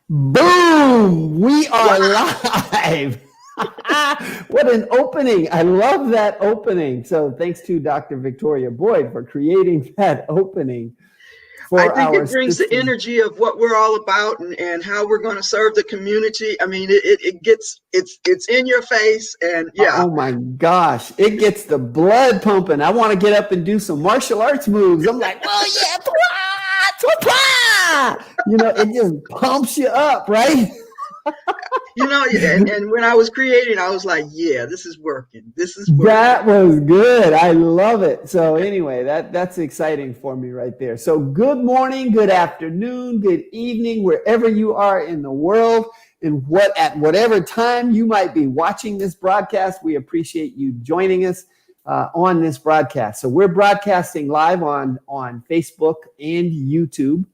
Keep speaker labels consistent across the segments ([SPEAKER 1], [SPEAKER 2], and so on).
[SPEAKER 1] Boom! We are
[SPEAKER 2] Wow.
[SPEAKER 1] live. What an opening. I love that opening. So thanks to Dr. Victoria Boyd for creating that opening
[SPEAKER 2] I
[SPEAKER 1] for
[SPEAKER 2] think
[SPEAKER 1] our
[SPEAKER 2] it brings the
[SPEAKER 1] system.
[SPEAKER 2] energy of what we're all about and how we're going to serve the community. I mean, it gets it's in your face, and yeah.
[SPEAKER 1] Oh my gosh, it gets the blood pumping. I want to get up and do some martial arts moves. I'm like, oh yeah, it just pumps you up, right?
[SPEAKER 2] And when I was creating, I was like, yeah, this is working. This is working.
[SPEAKER 1] That was good. I love it. So anyway, that's exciting for me right there. So good morning, good afternoon, good evening, wherever you are in the world, and at whatever time you might be watching this broadcast. We appreciate you joining us on this broadcast. So we're broadcasting live on Facebook and YouTube.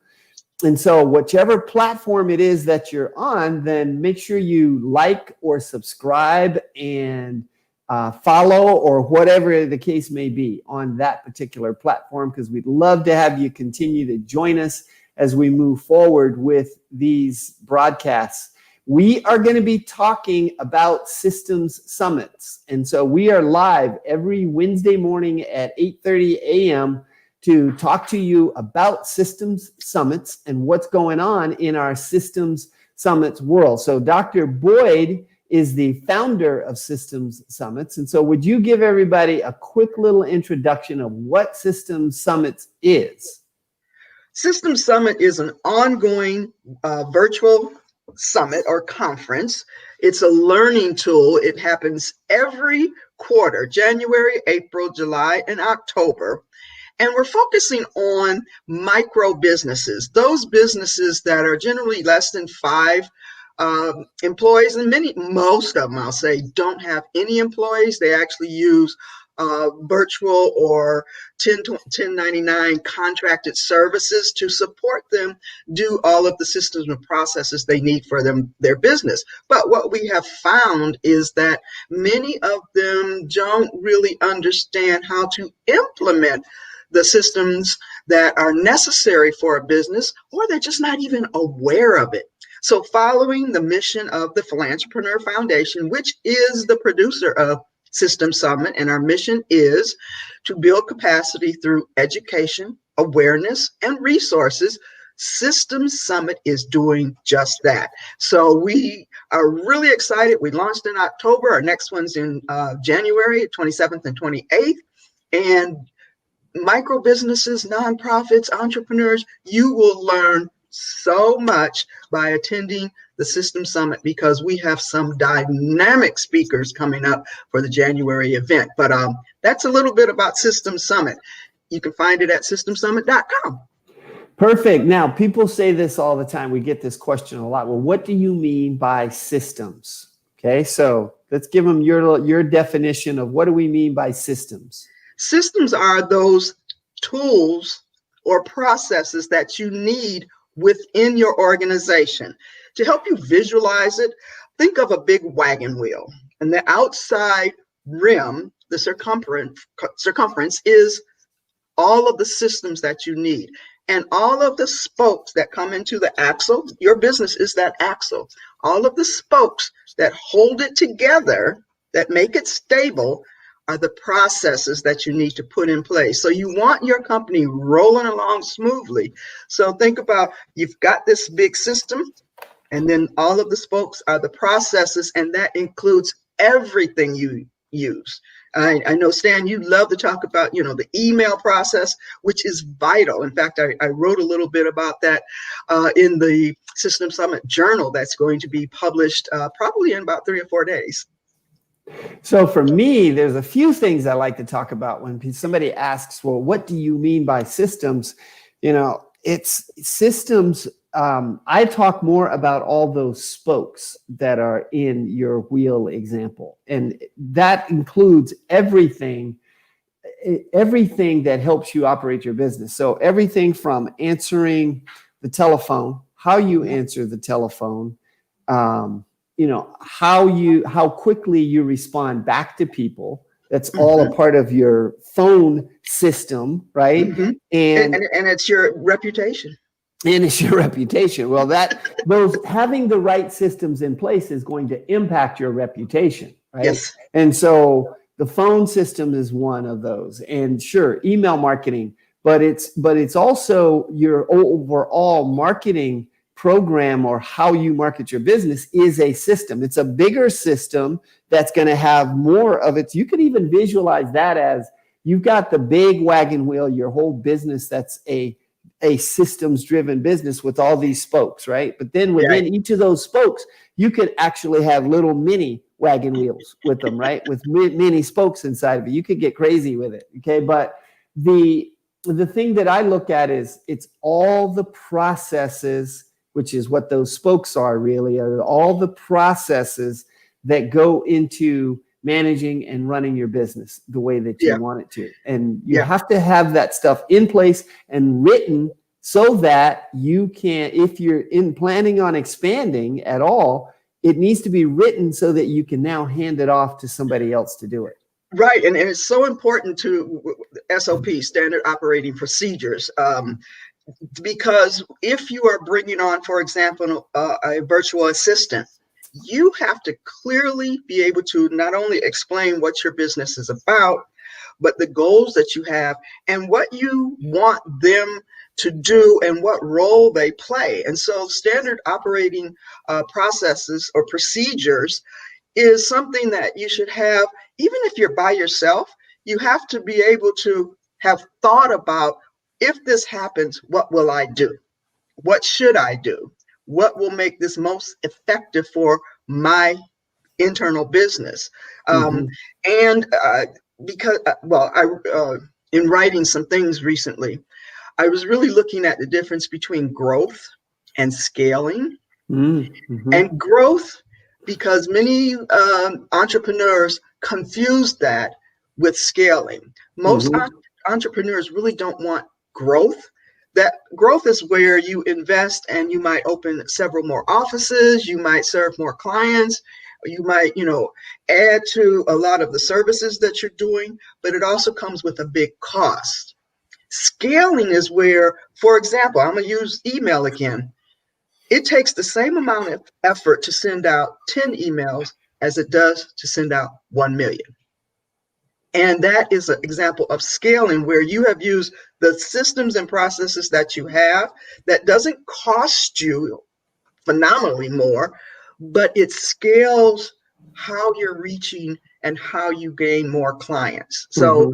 [SPEAKER 1] And so whichever platform it is that you're on, then make sure you like or subscribe and follow or whatever the case may be on that particular platform, because we'd love to have you continue to join us as we move forward with these broadcasts. We are going to be talking about systems summits. And so we are live every Wednesday morning at 8:30 a.m. to talk to you about systems summits and what's going on in our systems summits world. So Dr. Boyd is the founder of Systems Summits. And so would you give everybody a quick little introduction of what Systems Summits is?
[SPEAKER 2] Systems Summit is an ongoing virtual summit or conference. It's a learning tool. It happens every quarter, January, April, July, and October. And we're focusing on micro businesses, those businesses that are generally less than 5 employees, and most of them, I'll say, don't have any employees. They actually use virtual or 1099 contracted services to support them do all of the systems and processes they need for their business. But what we have found is that many of them don't really understand how to implement the systems that are necessary for a business, or they're just not even aware of it. So following the mission of the Philantrepreneur Foundation, which is the producer of System Summit, and our mission is to build capacity through education, awareness, and resources, Systems Summit is doing just that. So we are really excited. We launched in October. Our next one's in January 27th and 28th. And micro businesses, nonprofits, entrepreneurs, you will learn so much by attending the System Summit, because we have some dynamic speakers coming up for the January event. But that's a little bit about System Summit. You can find it at systemsummit.com.
[SPEAKER 1] Perfect. Now, people say this all the time. We get this question a lot. Well, what do you mean by systems? Okay, so let's give them your definition of what do we mean by systems.
[SPEAKER 2] Systems are those tools or processes that you need within your organization. To help you visualize it, think of a big wagon wheel, and the outside rim, the circumference is all of the systems that you need. And all of the spokes that come into the axle, your business is that axle. All of the spokes that hold it together, that make it stable, are the processes that you need to put in place. So you want your company rolling along smoothly. So think about, you've got this big system, and then all of the spokes are the processes, and that includes everything you use. I know, Stan, you love to talk about, the email process, which is vital. In fact, I wrote a little bit about that in the System Summit Journal that's going to be published probably in about 3 or 4 days.
[SPEAKER 1] So for me, there's a few things I like to talk about when somebody asks, well, what do you mean by systems? It's systems. I talk more about all those spokes that are in your wheel example. And that includes everything that helps you operate your business. So everything from answering the telephone, how you answer the telephone, how quickly you respond back to people. That's all a part of your phone system, right?
[SPEAKER 2] Mm-hmm. And it's your reputation.
[SPEAKER 1] And it's your reputation. Well, those having the right systems in place is going to impact your reputation, right?
[SPEAKER 2] Yes.
[SPEAKER 1] And so the phone system is one of those. And sure, email marketing, but it's also your overall marketing program, or how you market your business is a system. It's a bigger system that's going to have more of it. You could even visualize that as you've got the big wagon wheel, your whole business that's a systems driven business with all these spokes, right? But then within each of those spokes, you could actually have little mini wagon wheels with them, right? With mini spokes inside of it. You could get crazy with it. Okay. But the thing that I look at is it's all the processes, which is what those spokes are really, are all the processes that go into managing and running your business the way that you want it to. And you have to have that stuff in place and written so that you can, if you're planning on expanding at all, it needs to be written so that you can now hand it off to somebody else to do it.
[SPEAKER 2] Right. And it's so important to SOP, standard operating procedures, because if you are bringing on, for example, a virtual assistant, you have to clearly be able to not only explain what your business is about, but the goals that you have and what you want them to do and what role they play. And so standard operating processes or procedures is something that you should have. Even if you're by yourself, you have to be able to have thought about, if this happens, what will I do? What should I do? What will make this most effective for my internal business? And because, in writing some things recently, I was really looking at the difference between growth and scaling. And growth, because many entrepreneurs confuse that with scaling. Most entrepreneurs really don't want growth. That growth is where you invest and you might open several more offices, you might serve more clients, you might, add to a lot of the services that you're doing, but it also comes with a big cost. Scaling is where, for example, I'm going to use email again. It takes the same amount of effort to send out 10 emails as it does to send out 1 million. And that is an example of scaling, where you have used the systems and processes that you have that doesn't cost you phenomenally more, but it scales how you're reaching and how you gain more clients. So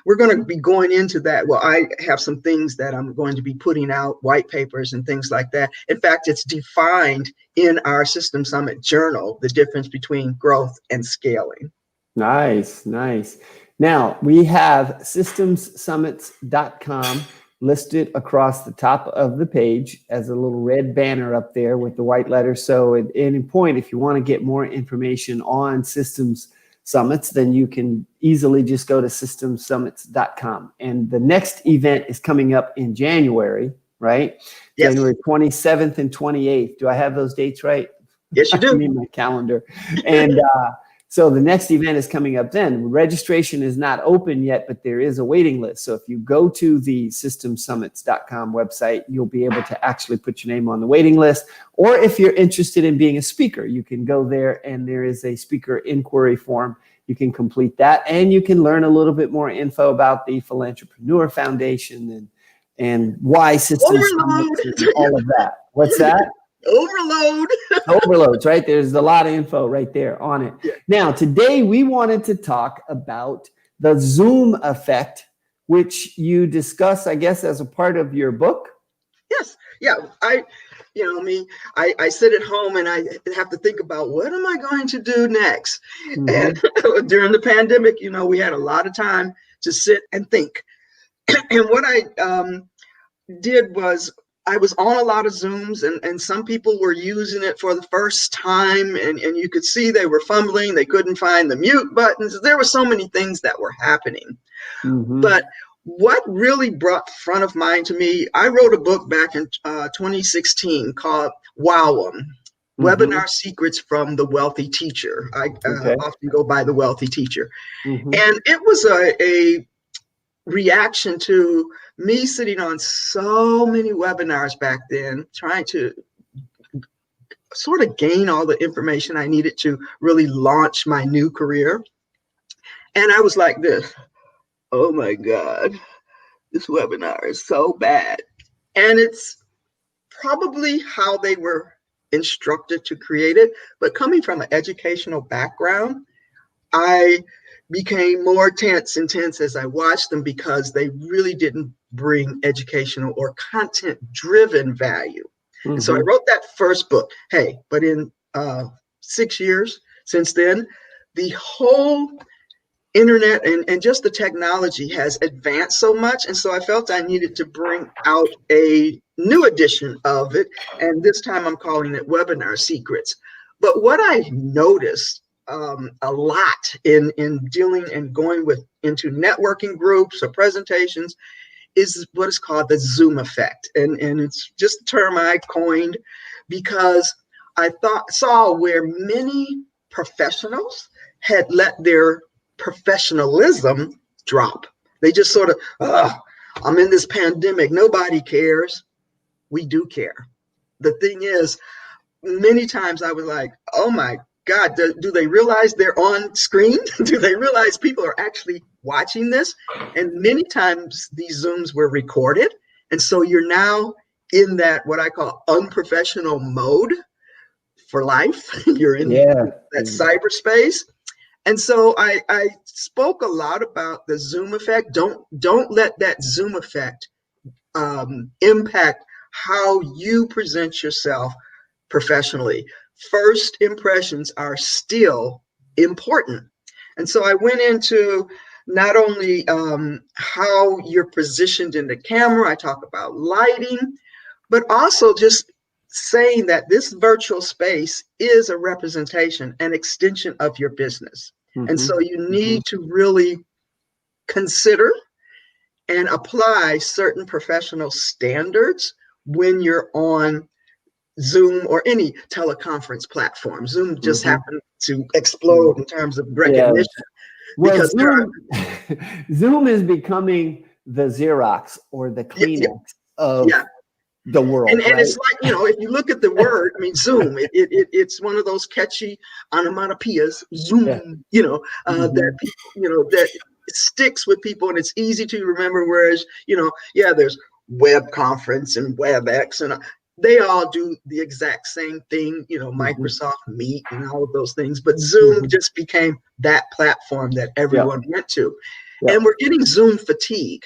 [SPEAKER 2] we're going to be going into that. Well, I have some things that I'm going to be putting out, white papers and things like that. In fact, it's defined in our System Summit journal, the difference between growth and scaling.
[SPEAKER 1] Nice. Now we have systemssummits.com listed across the top of the page as a little red banner up there with the white letters. So at any point, if you want to get more information on Systems Summits, then you can easily just go to systemssummits.com. And the next event is coming up in January, right? Yes. January 27th and 28th. Do I have those dates right?
[SPEAKER 2] Yes, you do.
[SPEAKER 1] I need my calendar. And so the next event is coming up then. Registration is not open yet, but there is a waiting list. So if you go to the systemsummits.com website, you'll be able to actually put your name on the waiting list. Or if you're interested in being a speaker, you can go there and there is a speaker inquiry form. You can complete that and you can learn a little bit more info about the Philantrepreneur Foundation and why Systems Summits and all of that. What's that? Overloads, right? There's a lot of info right there on it. Yeah. Now, today we wanted to talk about the Zoom effect, which you discuss, I guess, as a part of your book.
[SPEAKER 2] Yes. Yeah. I sit at home and I have to think about, what am I going to do next? And during the pandemic, we had a lot of time to sit and think. And what I did was, I was on a lot of Zooms and some people were using it for the first time and you could see they were fumbling. They couldn't find the mute buttons. There were so many things that were happening. But what really brought front of mind to me, I wrote a book back in 2016 called Wow 'em, Webinar Secrets from the Wealthy Teacher. I often go by the Wealthy Teacher. And it was a reaction to me sitting on so many webinars back then, trying to sort of gain all the information I needed to really launch my new career. And I was like this, oh my God, this webinar is so bad. And it's probably how they were instructed to create it. But coming from an educational background, I became more tense and tense as I watched them because they really didn't bring educational or content driven value. Mm-hmm. And so I wrote that first book. Hey, but in 6 years since then, the whole internet and just the technology has advanced so much. And so I felt I needed to bring out a new edition of it. And this time I'm calling it Webinar Secrets. But what I noticed a lot in dealing and going into networking groups or presentations is what is called the Zoom effect. And it's just a term I coined because I saw where many professionals had let their professionalism drop. They just sort of, I'm in this pandemic. Nobody cares. We do care. The thing is, many times I was like, oh my God, do they realize they're on screen? Do they realize people are actually watching this? And many times these Zooms were recorded. And so you're now in that, what I call unprofessional mode for life. You're in that cyberspace. And so I spoke a lot about the Zoom effect. Don't let that Zoom effect impact how you present yourself professionally. First impressions are still important. And so I went into not only how you're positioned in the camera, I talk about lighting, but also just saying that this virtual space is a representation, an extension of your business. Mm-hmm. And so you need to really consider and apply certain professional standards when you're on Zoom or any teleconference platform. Zoom just happened to explode in terms of recognition.
[SPEAKER 1] Well, because Zoom is becoming the Xerox or the Kleenex of the world.
[SPEAKER 2] And it's like, if you look at the word, Zoom, it's one of those catchy onomatopoeias, Zoom, that people, that it sticks with people and it's easy to remember. Whereas, there's web conference and WebEx and they all do the exact same thing, Microsoft Meet and all of those things. But Zoom just became that platform that everyone went to. And we're getting Zoom fatigue.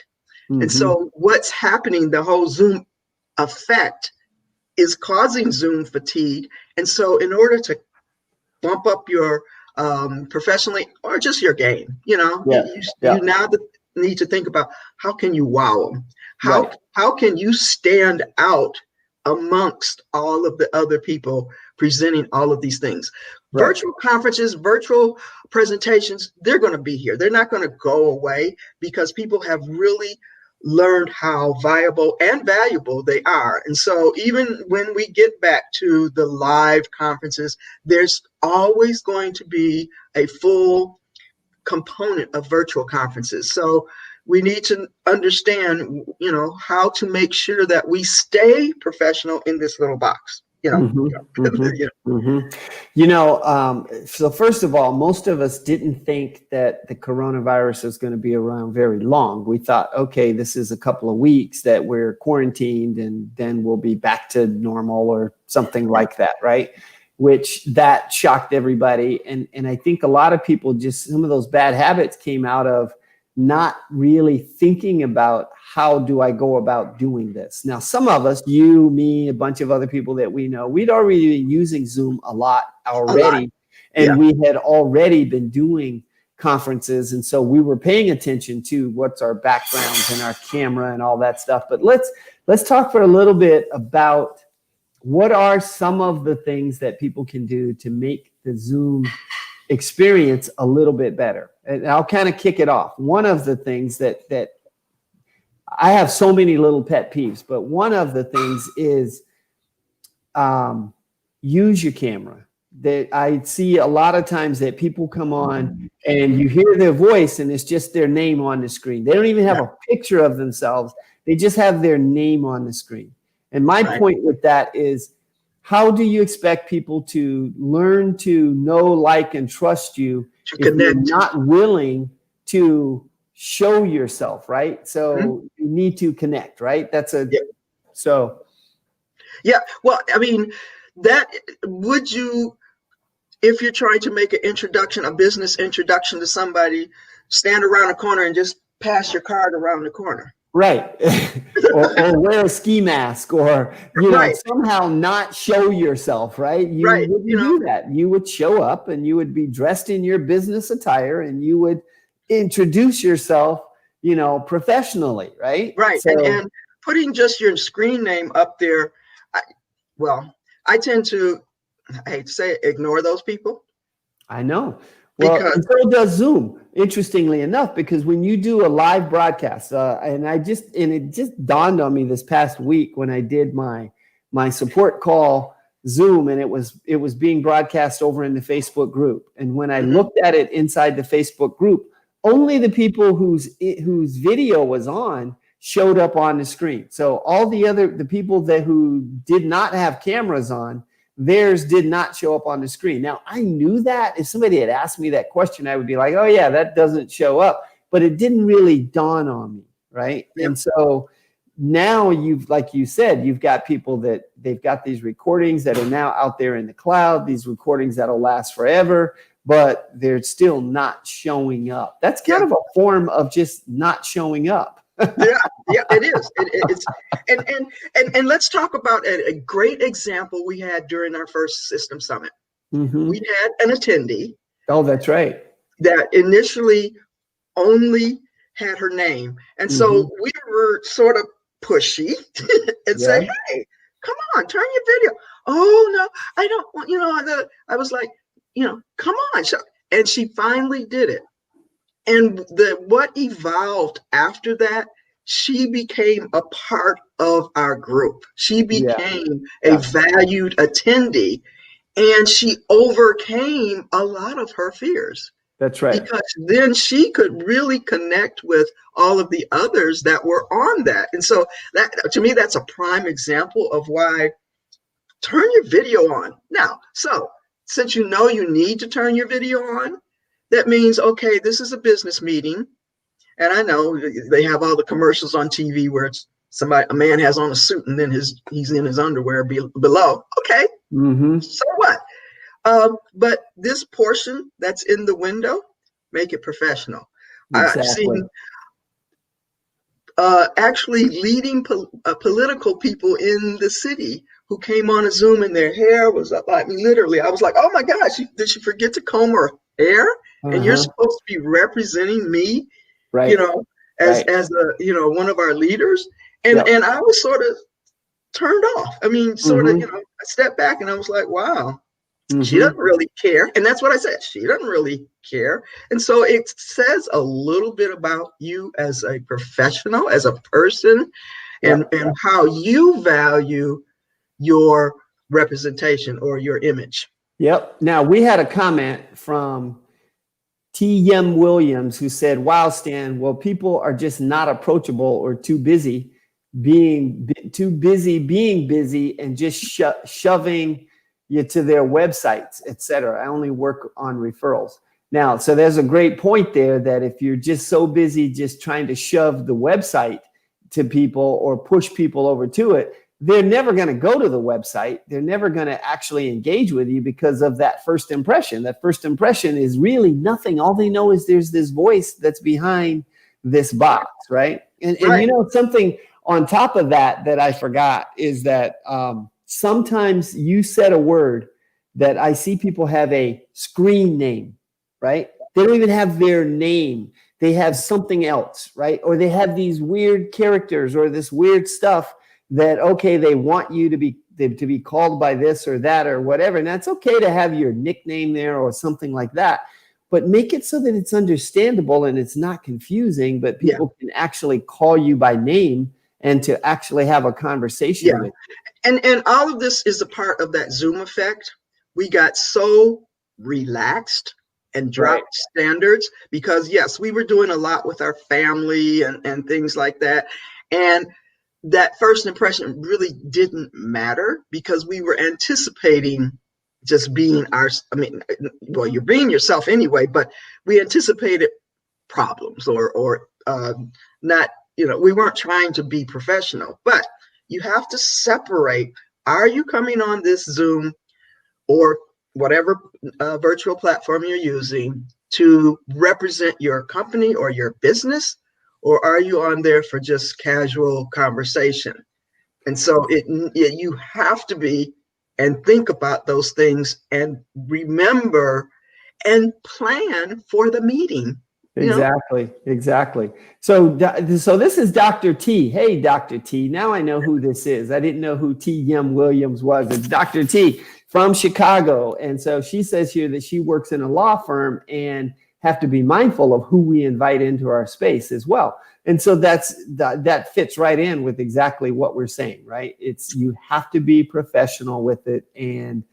[SPEAKER 2] And so what's happening, the whole Zoom effect is causing Zoom fatigue. And so in order to bump up your professionally or just your game, you now need to think about how can you wow them? How can you stand out amongst all of the other people presenting all of these things? Right. Virtual conferences, virtual presentations, they're going to be here. They're not going to go away because people have really learned how viable and valuable they are. And so even when we get back to the live conferences, there's always going to be a full component of virtual conferences. So we need to understand, how to make sure that we stay professional in this little box.
[SPEAKER 1] So first of all, most of us didn't think that the coronavirus was going to be around very long. We thought, okay, this is a couple of weeks that we're quarantined and then we'll be back to normal or something like that, right? Which that shocked everybody. And I think a lot of people some of those bad habits came out of not really thinking about how do I go about doing this. Now, some of us, you, me, a bunch of other people that we know, we'd already been using Zoom a lot already. And we had already been doing conferences. And so we were paying attention to what's our backgrounds and our camera and all that stuff. But let's talk for a little bit about what are some of the things that people can do to make the Zoom experience a little bit better. And I'll kind of kick it off. One of the things that I have so many little pet peeves, but one of the things is use your camera. that I see a lot of times that people come on and you hear their voice and it's just their name on the screen. They don't even have a picture of themselves. They just have their name on the screen. And my point with that is, how do you expect people to learn to know, like, and trust you if you're not willing to show yourself, right? So you need to connect, right?
[SPEAKER 2] Yeah. Well, I mean, would you, if you're trying to make an introduction, a business introduction to somebody, stand around a corner and just pass your card around the corner?
[SPEAKER 1] Right. or wear a ski mask, or, somehow not show yourself, right? You wouldn't do that. You would show up and you would be dressed in your business attire and you would introduce yourself, professionally, right?
[SPEAKER 2] Right. So, and putting just your screen name up there, I tend to, I hate to say it, ignore those people.
[SPEAKER 1] I know. Well, and so does Zoom, interestingly enough, because when you do a live broadcast, and it just dawned on me this past week when I did my support call Zoom, and it was being broadcast over in the Facebook group. And when I looked at it inside the Facebook group, only the people whose video was on showed up on the screen. So all the people who did not have cameras on, theirs did not show up on the screen. Now, I knew that. If somebody had asked me that question, I would be like, oh yeah, that doesn't show up. But it didn't really dawn on me, right? Yep. And so now like you said, you've got people that they've got these recordings that are now out there in the cloud, these recordings that'll last forever, but they're still not showing up. That's kind of a form of just not showing up.
[SPEAKER 2] Yeah, it is. It's and let's talk about a great example we had during our first System Summit. We had an attendee.
[SPEAKER 1] Oh, that's right.
[SPEAKER 2] That initially only had her name, and so we were sort of pushy and say, "Hey, come on, turn your video." Oh no, I don't want. I was like, come on. And she finally did it. And what evolved after that, she became a part of our group. She became a valued attendee, and she overcame a lot of her fears.
[SPEAKER 1] That's right.
[SPEAKER 2] Because then she could really connect with all of the others that were on that. And so that, to me, that's a prime example of why turn your video on. Now, so since you need to turn your video on, that means, okay, this is a business meeting. And I know they have all the commercials on TV where it's a man has on a suit and then he's in his underwear below. Okay, so what? But this portion that's in the window, make it professional.
[SPEAKER 1] Exactly.
[SPEAKER 2] I've seen actually leading political people in the city who came on a Zoom and their hair was up. I mean, literally, I was like, oh my gosh, did she forget to comb her hair? And you're supposed to be representing me,
[SPEAKER 1] right.
[SPEAKER 2] as a, one of our leaders. And I was sort of turned off. I mean, sort of, I stepped back and I was like, wow, she doesn't really care. And that's what I said. She doesn't really care. And so it says a little bit about you as a professional, as a person, and how you value your representation or your image.
[SPEAKER 1] Yep. Now, we had a comment from T.M. Williams who said, wow, Stan, well, people are just not approachable or too busy being busy and just shoving you to their websites, etc. I only work on referrals. Now, so there's a great point there that if you're just so busy just trying to shove the website to people or push people over to it, they're never going to go to the website. They're never going to actually engage with you because of that first impression. That first impression is really nothing. All they know is there's this voice that's behind this box, right? And something on top of that I forgot is that sometimes you said a word that I see people have a screen name, right? They don't even have their name. They have something else, right? Or they have these weird characters or this weird stuff that, okay, they want you to be called by this or that or whatever. And that's okay to have your nickname there or something like that. But make it so that it's understandable and it's not confusing, but people can actually call you by name and to actually have a conversation with you.
[SPEAKER 2] And all of this is a part of that Zoom effect, we got so relaxed and dropped standards because yes, we were doing a lot with our family and things like that. And that first impression really didn't matter because we were anticipating just being well, you're being yourself anyway, but we anticipated problems or not, we weren't trying to be professional, but you have to separate. Are you coming on this Zoom or whatever virtual platform you're using to represent your company or your business, or are you on there for just casual conversation? And so you have to be and think about those things and remember and plan for the meeting.
[SPEAKER 1] Exactly. So this is Dr. T. Hey, Dr. T. Now I know who this is. I didn't know who T. Yum Williams was. It's Dr. T from Chicago. And so she says here that she works in a law firm and have to be mindful of who we invite into our space as well. And so that fits right in with exactly what we're saying, right? You have to be professional with it and,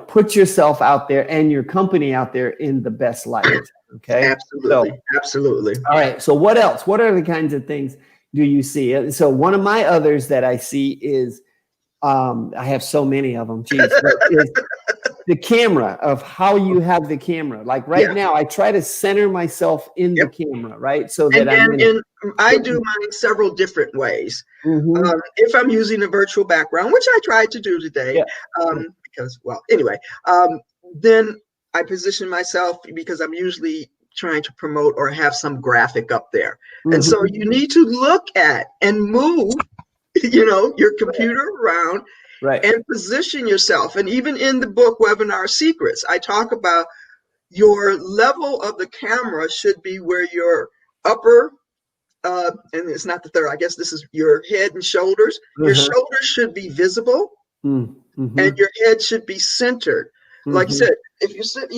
[SPEAKER 1] put yourself out there and your company out there in the best light. Okay.
[SPEAKER 2] Absolutely.
[SPEAKER 1] All right. So what else? What are the kinds of things do you see? So one of my others that I see is, I have so many of them. Geez, is the camera, of how you have the camera. Like now, I try to center myself in the camera, right? So that
[SPEAKER 2] I do mine several different ways. If I'm using a virtual background, which I tried to do today, because, well, anyway, then I position myself because I'm usually trying to promote or have some graphic up there. And so you need to look at and move, your computer around and position yourself. And even in the book, Webinar Secrets, I talk about your level of the camera should be where your upper, and it's not the third, I guess this is your head and shoulders. Your shoulders should be visible and your head should be centered. Like you said, if you sit,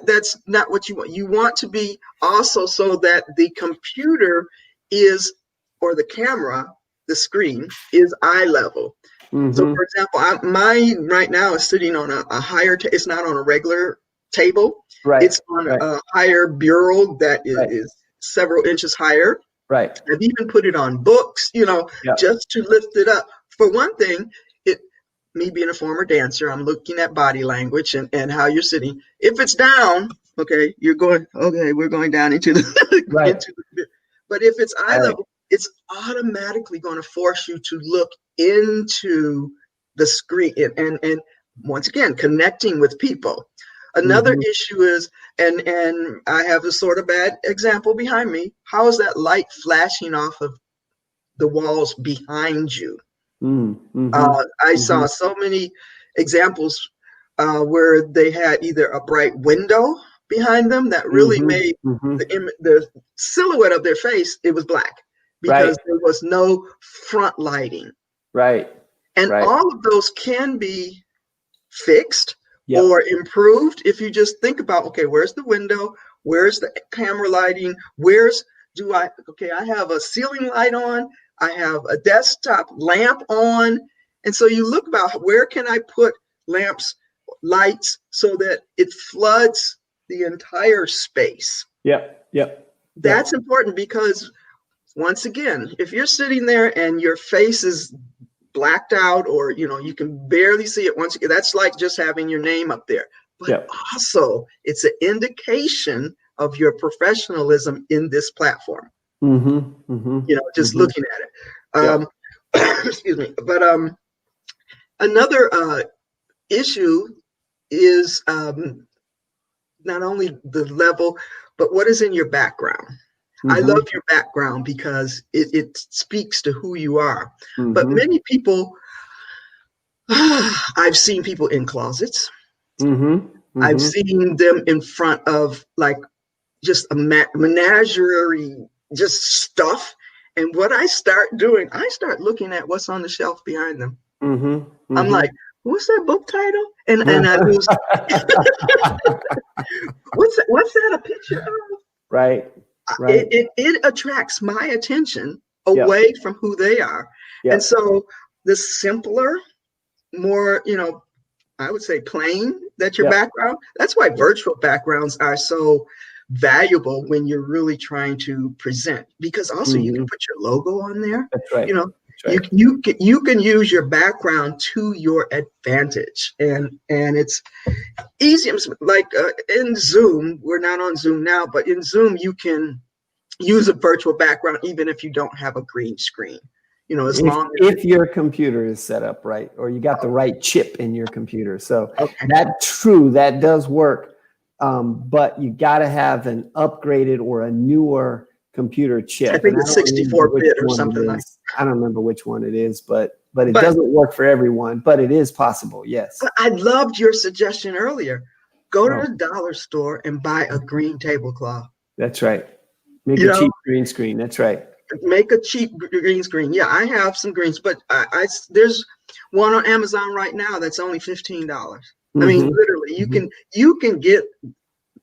[SPEAKER 2] that's not what you want. You want to be also so that the computer is, or the camera, the screen is eye level. So for example, mine right now is sitting on a higher, it's not on a regular table. It's on a higher bureau that is several inches higher. I've even put it on books, just to lift it up. For one thing, me being a former dancer, I'm looking at body language and how you're sitting. If it's down, okay, we're going down into the, but if it's eye level, it's automatically going to force you to look into the screen and once again, connecting with people. Another issue is, and I have a sort of bad example behind me. How is that light flashing off of the walls behind you? I saw so many examples where they had either a bright window behind them that really made the silhouette of their face, it was black because there was no front lighting. And all of those can be fixed or improved if you just think about, okay, where's the window? Where's the camera lighting? I have a ceiling light on. I have a desktop lamp on. And so you look about, where can I put lights so that it floods the entire space? That's important because once again, if you're sitting there and your face is blacked out or, you can barely see it that's like just having your name up there. But also it's an indication of your professionalism in this platform. Just looking at it. Excuse me. But another issue is not only the level, but what is in your background. I love your background because it speaks to who you are. But many people, I've seen people in closets. I've seen them in front of like just a menagerie, just stuff. And what I start doing, I start looking at what's on the shelf behind them. I'm like, what's that book title? And I lose. What's that a picture of? It attracts my attention away from who they are. And so the simpler, more, I would say plain that your
[SPEAKER 1] Yep.
[SPEAKER 2] background. That's why virtual backgrounds are so valuable when you're really trying to present, because also you can
[SPEAKER 1] Hmm.
[SPEAKER 2] put your logo on there.
[SPEAKER 1] That's right.
[SPEAKER 2] You know,
[SPEAKER 1] That's right.
[SPEAKER 2] you can use your background to your advantage, and it's easy. Like in Zoom, we're not on Zoom now, but in Zoom you can use a virtual background even if you don't have a green screen. As
[SPEAKER 1] If
[SPEAKER 2] long as
[SPEAKER 1] if your computer is set up right, or you got the right chip in your computer. So
[SPEAKER 2] okay.
[SPEAKER 1] that does work. But you got to have an upgraded or a newer computer
[SPEAKER 2] I
[SPEAKER 1] chip. And
[SPEAKER 2] think
[SPEAKER 1] I
[SPEAKER 2] it's
[SPEAKER 1] don't remember
[SPEAKER 2] 64
[SPEAKER 1] which
[SPEAKER 2] bit or
[SPEAKER 1] one it
[SPEAKER 2] something like.
[SPEAKER 1] is. I don't remember which one it is, but it
[SPEAKER 2] But
[SPEAKER 1] doesn't work for everyone, but it is possible. Yes.
[SPEAKER 2] I loved your suggestion earlier. Go
[SPEAKER 1] Oh,
[SPEAKER 2] to the dollar store and buy a green tablecloth.
[SPEAKER 1] that's right. Make
[SPEAKER 2] You
[SPEAKER 1] a
[SPEAKER 2] know,
[SPEAKER 1] cheap green screen. That's right.
[SPEAKER 2] make a cheap green screen. Yeah, I have some greens, but there's one on Amazon right now that's only $15. I mean,
[SPEAKER 1] Hmm.
[SPEAKER 2] literally,
[SPEAKER 1] Hmm.
[SPEAKER 2] you can get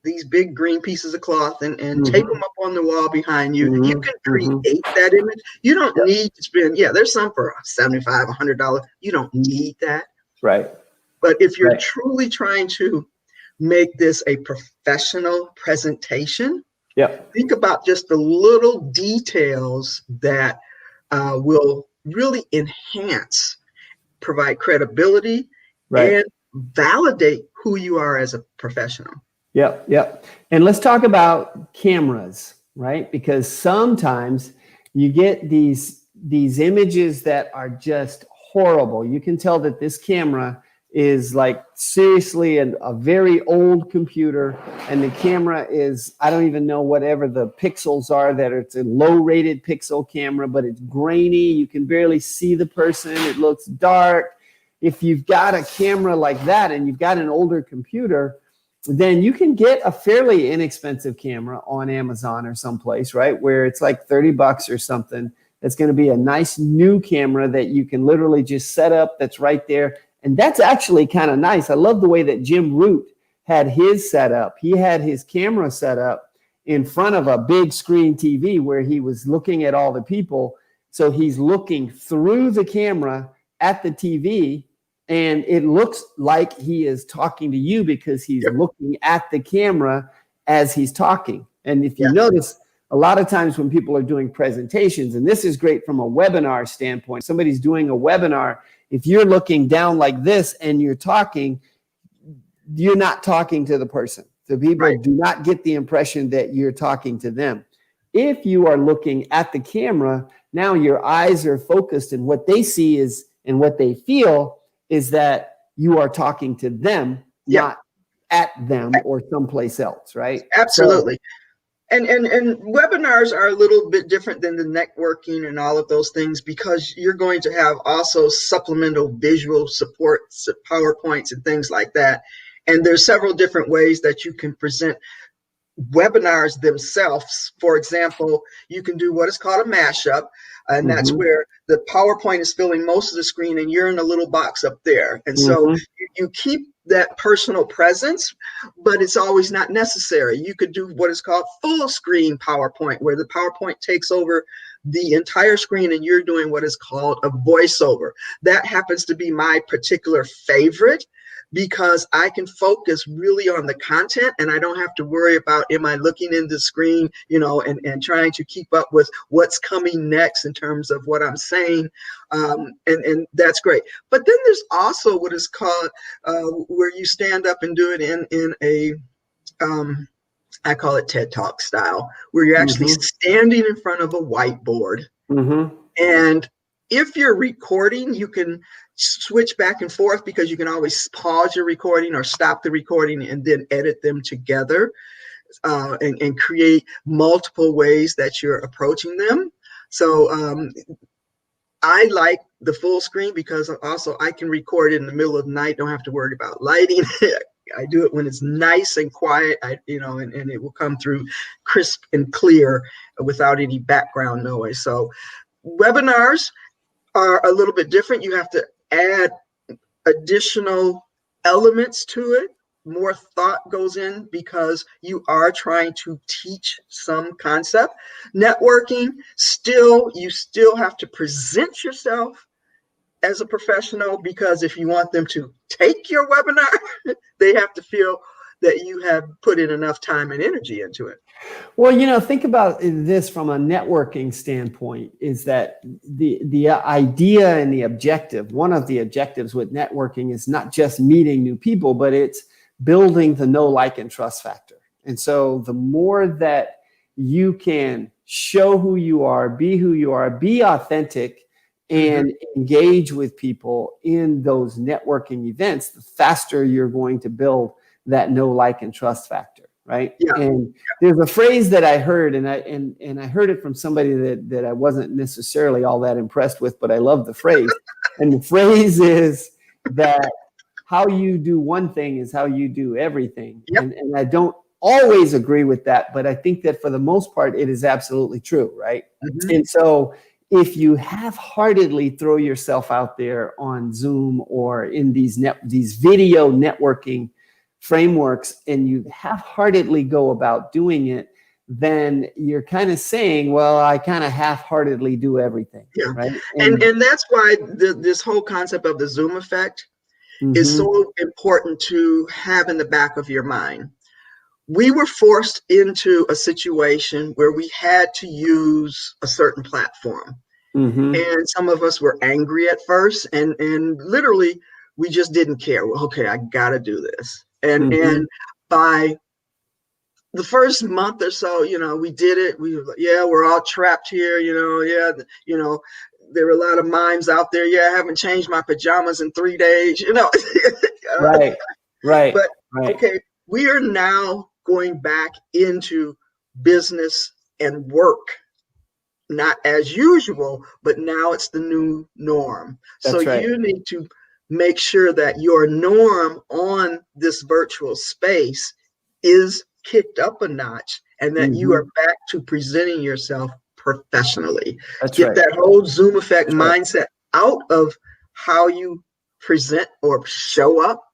[SPEAKER 2] these big green pieces of cloth and tape them
[SPEAKER 1] Hmm.
[SPEAKER 2] up on the wall behind you. You
[SPEAKER 1] Hmm.
[SPEAKER 2] can
[SPEAKER 1] Hmm.
[SPEAKER 2] create that image. You don't
[SPEAKER 1] Yep.
[SPEAKER 2] need to spend. Yeah, there's some for $75, $100. You don't need that.
[SPEAKER 1] Right.
[SPEAKER 2] But if you're
[SPEAKER 1] Right.
[SPEAKER 2] truly trying to make this a professional presentation,
[SPEAKER 1] Yep.
[SPEAKER 2] think about just the little details that will really enhance, provide credibility,
[SPEAKER 1] Right.
[SPEAKER 2] and validate who you are as a professional.
[SPEAKER 1] Yep, yep. And let's talk about cameras, right? Because sometimes you get these images that are just horrible. You can tell that this camera is like seriously a very old computer, and the camera is, I don't even know whatever the pixels are, that it's a low rated pixel camera, but it's grainy. You can barely see the person. It looks dark. If you've got a camera like that and you've got an older computer, then you can get a fairly inexpensive camera on Amazon or someplace, right? Where it's like $30 or something. That's going to be a nice new camera that you can literally just set up, that's right there. And that's actually kind of nice. I love the way that Jim Root had his set up. He had his camera set up in front of a big screen TV where he was looking at all the people. So he's looking through the camera at the TV, and it looks like he is talking to you because he's
[SPEAKER 2] Yep.
[SPEAKER 1] looking at the camera as he's talking. And if you
[SPEAKER 2] Yeah.
[SPEAKER 1] notice, a lot of times when people are doing presentations, and this is great from a webinar standpoint, somebody's doing a webinar, if you're looking down like this and you're talking, you're not talking to the person. So people
[SPEAKER 2] Right.
[SPEAKER 1] do not get the impression that you're talking to them. If you are looking at the camera, now your eyes are focused, and what they see is, and what they feel is that you are talking to them,
[SPEAKER 2] Yep.
[SPEAKER 1] not at them or someplace else, right? So,
[SPEAKER 2] Absolutely. And webinars are a little bit different than the networking and all of those things, because you're going to have also supplemental visual support, PowerPoints and things like that. And there's several different ways that you can present webinars themselves. For example, you can do what is called a mashup, and that's
[SPEAKER 1] mhm,
[SPEAKER 2] where the PowerPoint is filling most of the screen and you're in a little box up there. And so
[SPEAKER 1] mhm,
[SPEAKER 2] you keep that personal presence, but it's always not necessary. You could do what is called full screen PowerPoint, where the PowerPoint takes over the entire screen and you're doing what is called a voiceover. That happens to be my particular favorite, because I can focus really on the content and I don't have to worry about, am I looking in the screen, and trying to keep up with what's coming next in terms of what I'm saying. And that's great. But then there's also what is called where you stand up and do it in a, I call it TED Talk style, where you're actually
[SPEAKER 1] mhm,
[SPEAKER 2] standing in front of a whiteboard.
[SPEAKER 1] mhm.
[SPEAKER 2] And if you're recording, you can switch back and forth, because you can always pause your recording or stop the recording and then edit them together, and create multiple ways that you're approaching them. So I like the full screen, because also I can record it in the middle of the night, don't have to worry about lighting. I do it when it's nice and quiet, and it will come through crisp and clear without any background noise. So webinars are a little bit different. You have to add additional elements to it. More thought goes in, because you are trying to teach some concept. Networking, you still have to present yourself as a professional, because if you want them to take your webinar, they have to feel that you have put in enough time and energy into it.
[SPEAKER 1] Well, think about this from a networking standpoint, is that the idea and the objective, one of the objectives with networking is not just meeting new people, but it's building the know, like, and trust factor. And so the more that you can show who you are, be authentic, and engage with people in those networking events, the faster you're going to build that know, like, and trust factor, right?
[SPEAKER 2] Yeah.
[SPEAKER 1] And there's a phrase that I heard, and I heard it from somebody that I wasn't necessarily all that impressed with, but I love the phrase. And the phrase is that how you do one thing is how you do everything.
[SPEAKER 2] Yep.
[SPEAKER 1] And I don't always agree with that, but I think that for the most part, it is absolutely true, right? And so if you half-heartedly throw yourself out there on Zoom or in these video networking frameworks, and you half-heartedly go about doing it, then you're kind of saying, well, I kind of half-heartedly do everything.
[SPEAKER 2] Yeah.
[SPEAKER 1] Right.
[SPEAKER 2] And that's why this whole concept of the Zoom effect is so important to have in the back of your mind. We were forced into a situation where we had to use a certain platform. And some of us were angry at first, and literally we just didn't care. Well, okay, I gotta do this. And by the first month or so, we did it. We were like, yeah, we're all trapped here, there were a lot of mimes out there. Yeah, I haven't changed my pajamas in 3 days,
[SPEAKER 1] Right.
[SPEAKER 2] But okay, we are now going back into business and work, not as usual, but now it's the new norm.
[SPEAKER 1] That's
[SPEAKER 2] so
[SPEAKER 1] right.
[SPEAKER 2] You need to make sure that your norm on this virtual space is kicked up a notch, and that you are back to presenting yourself professionally.
[SPEAKER 1] That's
[SPEAKER 2] Get
[SPEAKER 1] right.
[SPEAKER 2] that whole Zoom effect
[SPEAKER 1] That's right.
[SPEAKER 2] mindset out of how you present or show up.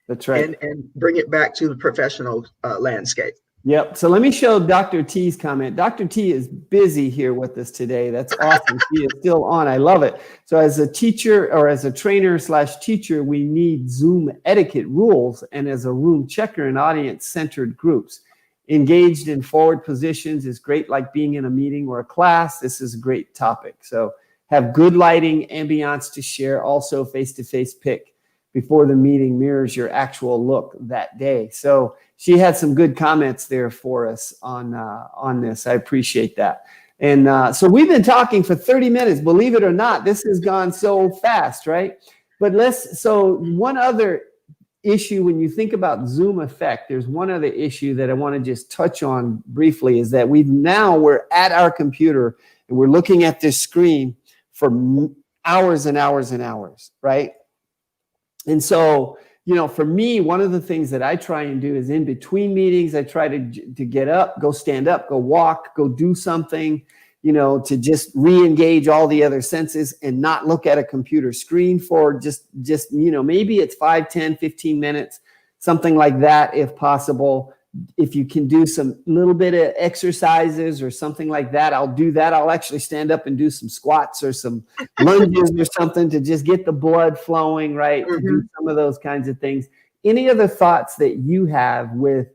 [SPEAKER 1] That's right.
[SPEAKER 2] And bring it back to the professional landscape.
[SPEAKER 1] Yep. So let me show Dr. T's comment. Dr. T is busy here with us today. That's awesome. She is still on. I love it. So as a teacher, or as a trainer/teacher, we need Zoom etiquette rules, and as a room checker in audience-centered groups. Engaged in forward positions is great, like being in a meeting or a class. This is a great topic. So have good lighting, ambiance to share, also face-to-face pick before the meeting mirrors your actual look that day. So she had some good comments there for us on this. I appreciate that. And so we've been talking for 30 minutes. Believe it or not, this has gone so fast, right? But so one other issue, when you think about Zoom effect, there's one other issue that I want to just touch on briefly, is that we're at our computer and we're looking at this screen for hours and hours and hours, right? And so, for me, one of the things that I try and do is in between meetings, I try to get up, go stand up, go walk, go do something, to just re-engage all the other senses and not look at a computer screen for just maybe it's 5, 10, 15 minutes, something like that, if possible. If you can do some little bit of exercises or something like that, I'll do that. I'll actually stand up and do some squats or some lunges or something to just get the blood flowing, right? To do some of those kinds of things. Any other thoughts that you have with,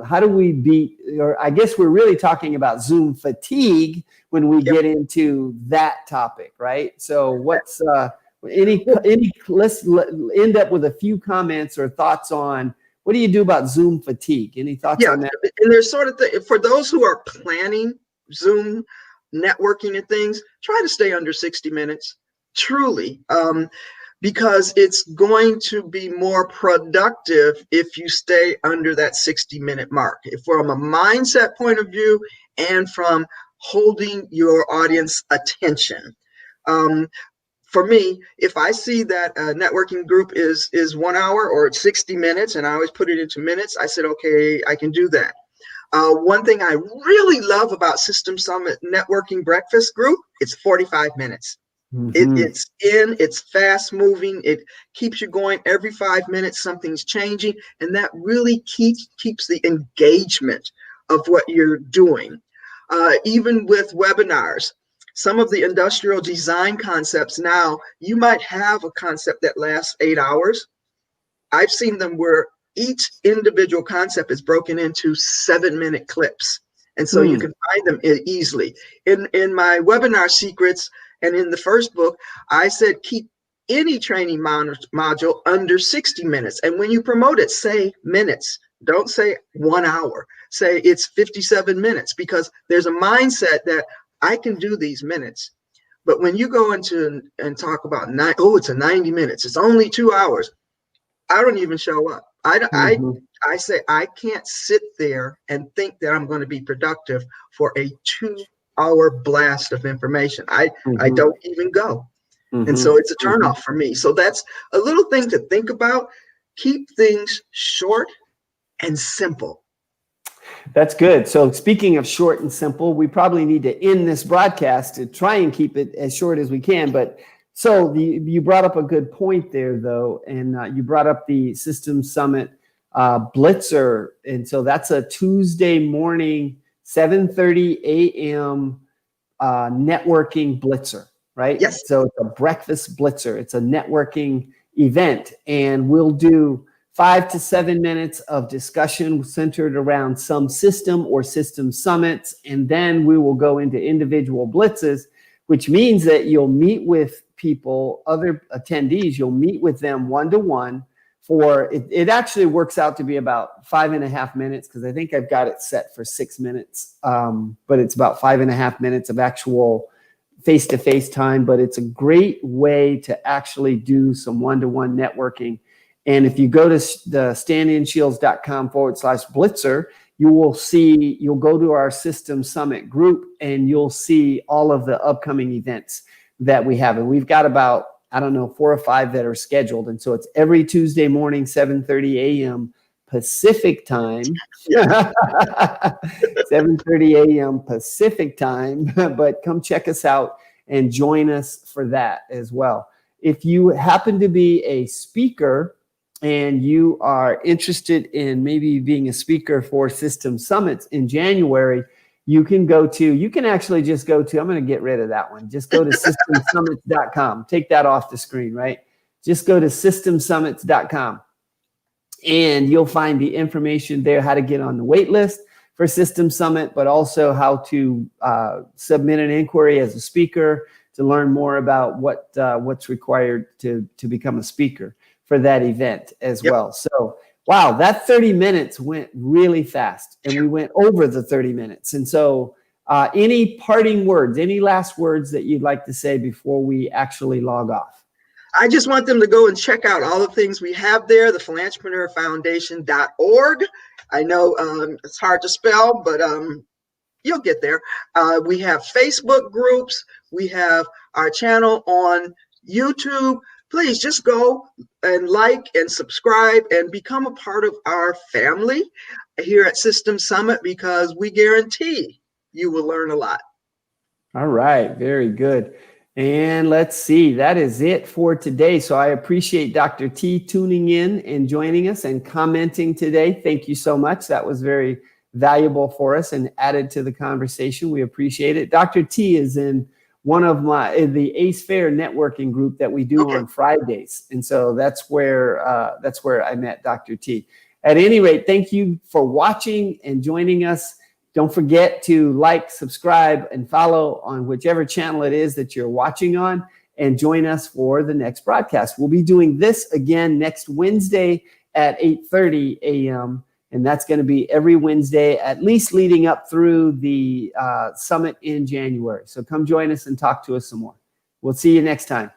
[SPEAKER 1] how do we beat, or I guess we're really talking about Zoom fatigue when we get into that topic, right? So let's end up with a few comments or thoughts on, what do you do about Zoom fatigue? Any thoughts on that?
[SPEAKER 2] And there's sort of for those who are planning Zoom networking and things, try to stay under 60 minutes, truly, because it's going to be more productive if you stay under that 60-minute mark. If from a mindset point of view and from holding your audience attention. For me, if I see that a networking group is 1 hour or 60 minutes, and I always put it into minutes, I said, okay, I can do that. One thing I really love about System Summit Networking Breakfast Group, it's 45 minutes. It's fast moving. It keeps you going every 5 minutes. Something's changing, and that really keeps the engagement of what you're doing. Even with webinars, some of the industrial design concepts now, you might have a concept that lasts 8 hours. I've seen them where each individual concept is broken into 7-minute clips. And so you can find them easily. In my webinar secrets and in the first book, I said keep any training module under 60 minutes. And when you promote it, say minutes. Don't say 1 hour. Say it's 57 minutes, because there's a mindset that I can do these minutes. But when you go into and talk about, it's a 90 minutes, it's only 2 hours, I don't even show up. I say I can't sit there and think that I'm going to be productive for a 2-hour blast of information. I don't even go. And so it's a turnoff for me. So that's a little thing to think about. Keep things short and simple.
[SPEAKER 1] That's good. So speaking of short and simple, we probably need to end this broadcast to try and keep it as short as we can. But so you brought up a good point there, though, and you brought up the Systems Summit Blitzer. And so that's a Tuesday morning, 7:30 a.m. Networking Blitzer, right?
[SPEAKER 2] Yes.
[SPEAKER 1] So it's a breakfast Blitzer. It's a networking event. And we'll do 5 to 7 minutes of discussion centered around some system or system summits. And then we will go into individual blitzes, which means that you'll meet with people, other attendees, you'll meet with them one-to-one for, it actually works out to be about 5.5 minutes, because I think I've got it set for 6 minutes, but it's about 5.5 minutes of actual face-to-face time. But it's a great way to actually do some one-to-one networking. And if you go to the standinshields.com/blitzer, you'll go to our System Summit group, and you'll see all of the upcoming events that we have. And we've got about, 4 or 5 that are scheduled. And so it's every Tuesday morning, 7:30 a.m. Pacific time. 7:30 a.m. Pacific time. But come check us out and join us for that as well. If you happen to be a speaker and you are interested in maybe being a speaker for System Summits in January, you can actually just go to, I'm going to get rid of that one. Just go to systemsummits.com. Take that off the screen, right? Just go to systemsummits.com, and you'll find the information there, how to get on the wait list for System Summit, but also how to submit an inquiry as a speaker, to learn more about what's required to become a speaker for that event as well. So, wow, that 30 minutes went really fast, and we went over the 30 minutes. And so any parting words, any last words that you'd like to say before we actually log off?
[SPEAKER 2] I just want them to go and check out all the things we have there, the Philantrepreneur Foundation.org. I know it's hard to spell, but you'll get there. We have Facebook groups. We have our channel on YouTube. Please just go and like and subscribe and become a part of our family here at System Summit, because we guarantee you will learn a lot.
[SPEAKER 1] All right. Very good. And let's see, that is it for today. So I appreciate Dr. T tuning in and joining us and commenting today. Thank you so much. That was very valuable for us and added to the conversation. We appreciate it. Dr. T is in one of the Ace Fair networking group that we do on Fridays. And so that's where I met Dr. T. At any rate, thank you for watching and joining us. Don't forget to like, subscribe, and follow on whichever channel it is that you're watching on, and join us for the next broadcast. We'll be doing this again next Wednesday at 8:30 a.m. And that's going to be every Wednesday, at least leading up through the summit in January. So come join us and talk to us some more. We'll see you next time.